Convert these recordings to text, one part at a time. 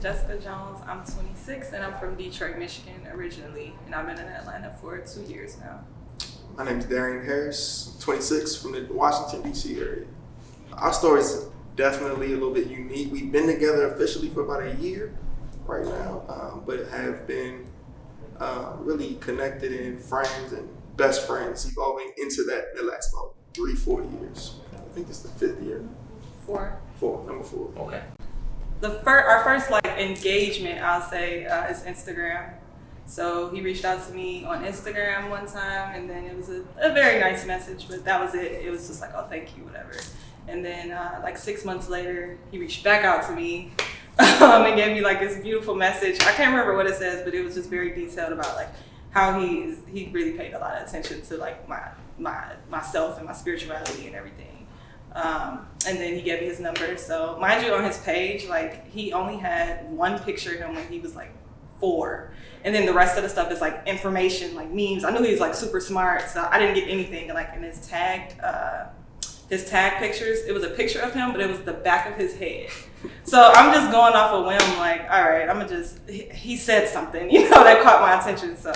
Jessica Jones. I'm 26 and I'm from Detroit, Michigan originally, and I've been in Atlanta for 2 years now. My name is Erin Harris, 26, from the Washington, D.C. area. Our story is definitely a little bit unique. We've been together officially for about a year right now, but have been really connected and friends and best friends, evolving into that in the last about 3-4 years. I think it's the 5th year. Number four. Okay. Our first engagement, I'll say, is Instagram. So he reached out to me on Instagram one time, and then it was a very nice message, but that was it. It was just like, oh, thank you, whatever. And then 6 months later, he reached back out to me and gave me this beautiful message. I can't remember what it says, but it was just very detailed about how he really paid a lot of attention to myself and my spirituality and everything. And then he gave me his number. So mind you, on his page, he only had one picture of him when he was 4. And then the rest of the stuff is information, memes. I knew he was super smart, so I didn't get anything. In his tag pictures, it was a picture of him, but it was the back of his head. So I'm just going off a whim, all right, he said something, that caught my attention. So,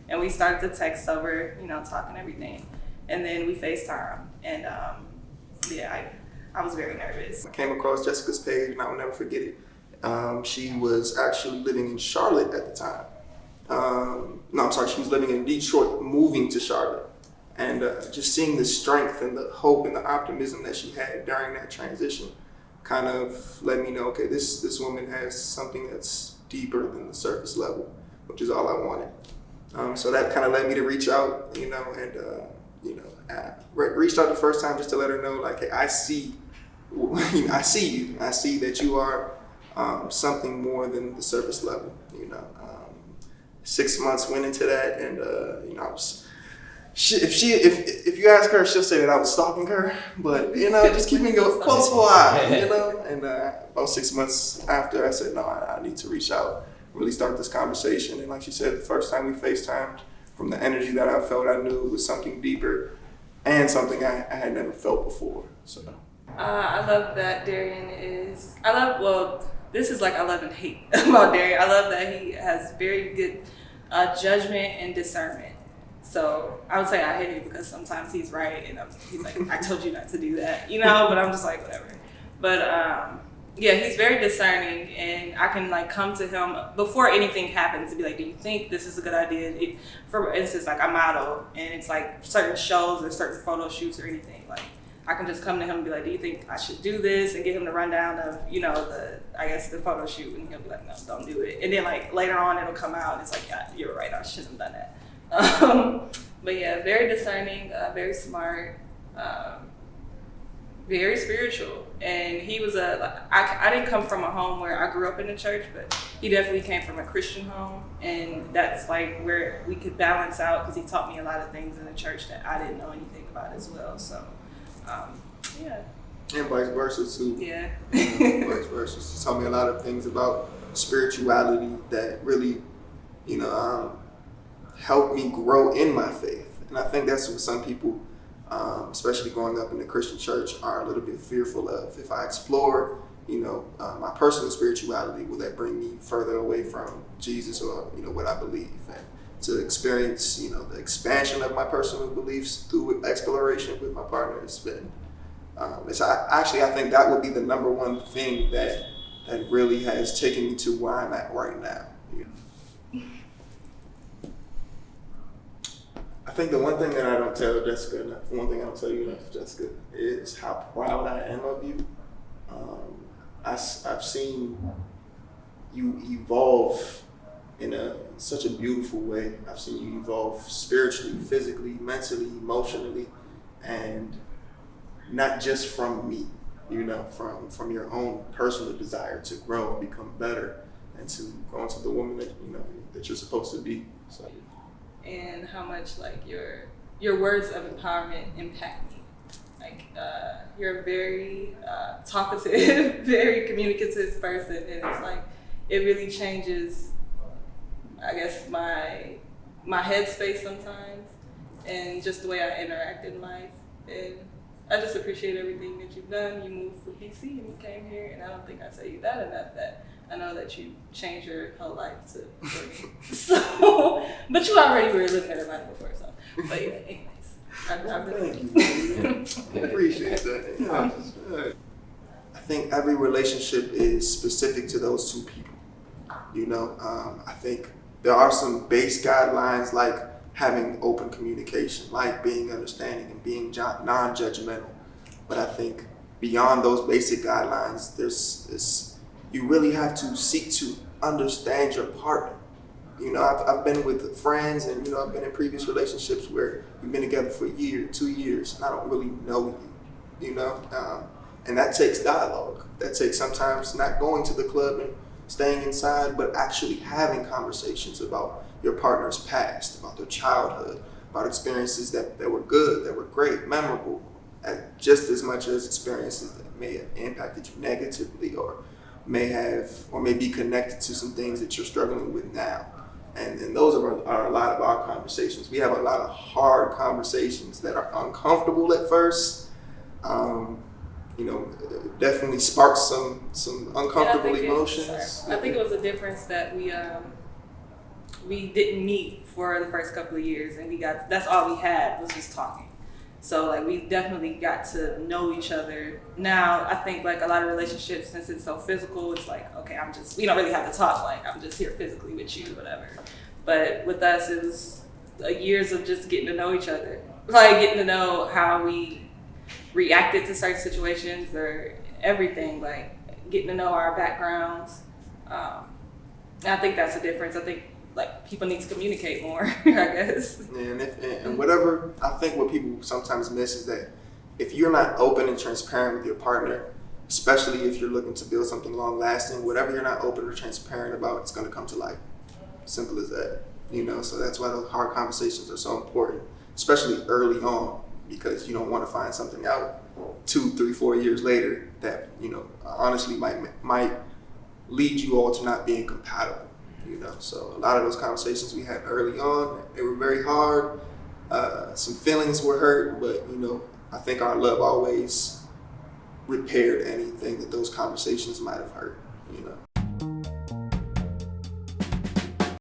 and we started to text over, talking everything. And then we FaceTime. And I was very nervous. I came across Jessica's page and I will never forget it. She was actually living in Charlotte at the time. She was living in Detroit, moving to Charlotte. And just seeing the strength and the hope and the optimism that she had during that transition kind of let me know, okay, this woman has something that's deeper than the surface level, which is all I wanted. So that kind of led me to reach out, I reached out the first time just to let her know, hey, I see you. I see that you are something more than the surface level. 6 months went into that, and I was. If you ask her, she'll say that I was stalking her, but just keeping a close eye, And about 6 months after, I said, no, I need to reach out, really start this conversation. And like she said, the first time we FaceTimed, from the energy that I felt, I knew it was something deeper and something I had never felt before. So I love that Darian this is I love and hate about Darian. I love that he has very good judgment and discernment. So I would say I hate it because sometimes he's right and he's I told you not to do that, but I'm just whatever. But he's very discerning, and I can come to him before anything happens to be do you think this is a good idea? For instance, I model, and it's certain shows or certain photo shoots or anything. I can just come to him and be do you think I should do this? And get him the rundown of, the photo shoot, and he'll be no, don't do it. And then later on it'll come out and it's yeah, you're right, I shouldn't have done that. But yeah, very discerning, very smart, very spiritual. And he was I didn't come from a home where I grew up in the church, but he definitely came from a Christian home. And that's where we could balance out, because he taught me a lot of things in the church that I didn't know anything about as well. So, And vice versa too. Yeah. Vice versa. She taught me a lot of things about spirituality that really, helped me grow in my faith. And I think that's what some people, especially growing up in the Christian church, are a little bit fearful of. If I explore, my personal spirituality, will that bring me further away from Jesus or, what I believe? And to experience, the expansion of my personal beliefs through exploration with my partner has been, I think that would be the number one thing that really has taken me to where I'm at right now. I think the one thing that I don't tell Jessica enough, one thing I don't tell you enough, Jessica, is how proud I am of you. I've seen you evolve in such a beautiful way. I've seen you evolve spiritually, physically, mentally, emotionally, and not just from me, from your own personal desire to grow and become better and to grow into the woman that that you're supposed to be. So. And how much your words of empowerment impact me. You're a very talkative, very communicative person, and it's it really changes, I guess, my headspace sometimes, and just the way I interact in life. And I just appreciate everything that you've done. You moved from DC and you came here, and I don't think I tell you that enough. That I know that you changed your whole life for me. So, but you already were living in Atlanta before, so. But yeah, anyways, Thank you. I appreciate that. Yeah, I think every relationship is specific to those two people. You know, I think there are some base guidelines like having open communication, like being understanding and being non-judgmental. But I think beyond those basic guidelines, there's this, you really have to seek to understand your partner. You know, I've been with friends and, you know, I've been in previous relationships where we've been together for a year, 2 years, and I don't really know you, you know? And that takes dialogue. That takes sometimes not going to the club and staying inside, but actually having conversations about your partner's past, about their childhood, about experiences that were good, that were great, memorable, just as much as experiences that may have impacted you negatively or may be connected to some things that you're struggling with now. And those are a lot of our conversations. We have a lot of hard conversations that are uncomfortable at first. You know, definitely sparks some uncomfortable emotions. I think it was a difference that we didn't meet for the first couple of years, and that's all we had was just talking. So like we definitely got to know each other. Now I think like a lot of relationships, since it's so physical, it's like, okay, we don't really have to talk, like I'm just here physically with you, whatever. But with us, it was years of just getting to know each other, like getting to know how we reacted to certain situations or everything, like getting to know our backgrounds. And I think that's the difference. I think like people need to communicate more, I guess. And whatever, I think what people sometimes miss is that if you're not open and transparent with your partner, especially if you're looking to build something long lasting, whatever you're not open or transparent about, it's going to come to light. Simple as that, you know? So that's why those hard conversations are so important, especially early on, because you don't want to find something out 2, 3, 4 years later that, you know, honestly might lead you all to not being compatible. You know, so a lot of those conversations we had early on, they were very hard. Some feelings were hurt, but you know, I think our love always repaired anything that those conversations might have hurt. You know.